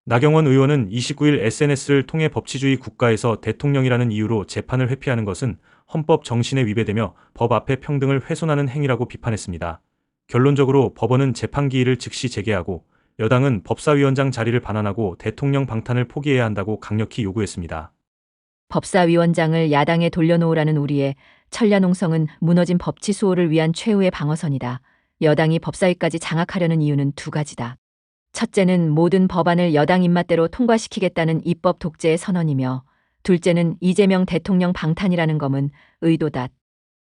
나경원 의원은 29일 SNS를 통해 법치주의 국가에서 대통령이라는 이유로 재판을 회피하는 것은 헌법 정신에 위배되며 법 앞에 평등을 훼손하는 행위라고 비판했습니다. 결론적으로 법원은 재판 기일을 즉시 재개하고 여당은 법사위원장 자리를 반환하고 대통령 방탄을 포기해야 한다고 강력히 요구했습니다. 법사위원장을 야당에 돌려놓으라는 우리의 천ля농성은 무너진 법치 수호를 위한 최후의 방어선이다. 여당이 법사위까지 장악하려는 이유는 두 가지다. 첫째는 모든 법안을 여당 입맛대로 통과시키겠다는 입법 독재의 선언이며, 둘째는 이재명 대통령 방탄이라는 검은 의도다.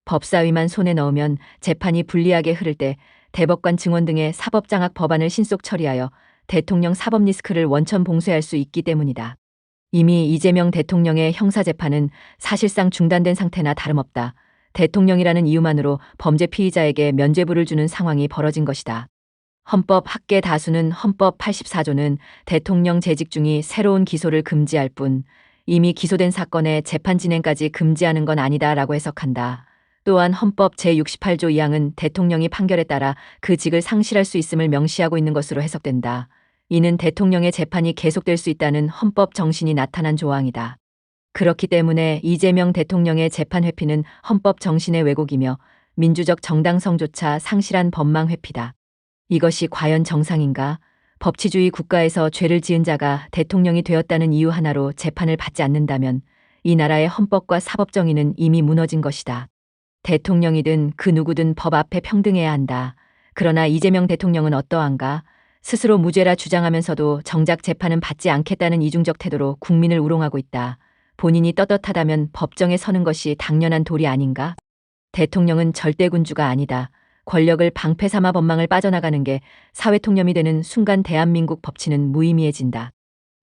법사위만 손에 넣으면 재판이 불리하게 흐를 때 대법관 증원 등의 사법장악 법안을 신속 처리하여 대통령 사법 리스크를 원천 봉쇄할 수 있기 때문이다. 이미 이재명 대통령의 형사재판은 사실상 중단된 상태나 다름없다. 대통령이라는 이유만으로 범죄 피의자에게 면죄부를 주는 상황이 벌어진 것이다. 헌법 학계 다수는 헌법 84조는 대통령 재직 중이 새로운 기소를 금지할 뿐 이미 기소된 사건의 재판 진행까지 금지하는 건 아니다라고 해석한다. 또한 헌법 제68조 2항은 대통령이 판결에 따라 그 직을 상실할 수 있음을 명시하고 있는 것으로 해석된다. 이는 대통령의 재판이 계속될 수 있다는 헌법 정신이 나타난 조항이다. 그렇기 때문에 이재명 대통령의 재판 회피는 헌법 정신의 왜곡이며 민주적 정당성조차 상실한 법망 회피다. 이것이 과연 정상인가? 법치주의 국가에서 죄를 지은 자가 대통령이 되었다는 이유 하나로 재판을 받지 않는다면 이 나라의 헌법과 사법정의는 이미 무너진 것이다. 대통령이든 그 누구든 법 앞에 평등해야 한다. 그러나 이재명 대통령은 어떠한가? 스스로 무죄라 주장하면서도 정작 재판은 받지 않겠다는 이중적 태도로 국민을 우롱하고 있다. 본인이 떳떳하다면 법정에 서는 것이 당연한 도리 아닌가? 대통령은 절대 군주가 아니다. 권력을 방패 삼아 법망을 빠져나가는 게 사회통념이 되는 순간 대한민국 법치는 무의미해진다.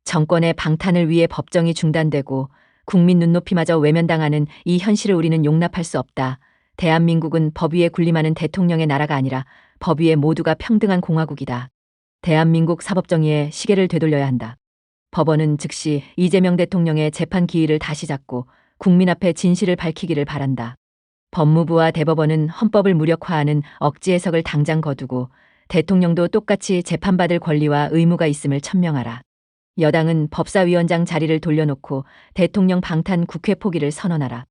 정권의 방탄을 위해 법정이 중단되고 국민 눈높이마저 외면당하는 이 현실을 우리는 용납할 수 없다. 대한민국은 법 위에 군림하는 대통령의 나라가 아니라 법 위에 모두가 평등한 공화국이다. 대한민국 사법정의의 시계를 되돌려야 한다. 법원은 즉시 이재명 대통령의 재판 기일을 다시 잡고 국민 앞에 진실을 밝히기를 바란다. 법무부와 대법원은 헌법을 무력화하는 억지 해석을 당장 거두고 대통령도 똑같이 재판받을 권리와 의무가 있음을 천명하라. 여당은 법사위원장 자리를 돌려놓고 대통령 방탄 국회 포기를 선언하라.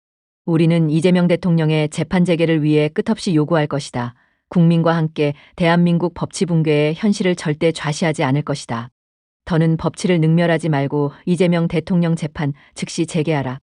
우리는 이재명 대통령의 재판 재개를 위해 끝없이 요구할 것이다. 국민과 함께 대한민국 법치 붕괴의 현실을 절대 좌시하지 않을 것이다. 더는 법치를 능멸하지 말고 이재명 대통령 재판 즉시 재개하라.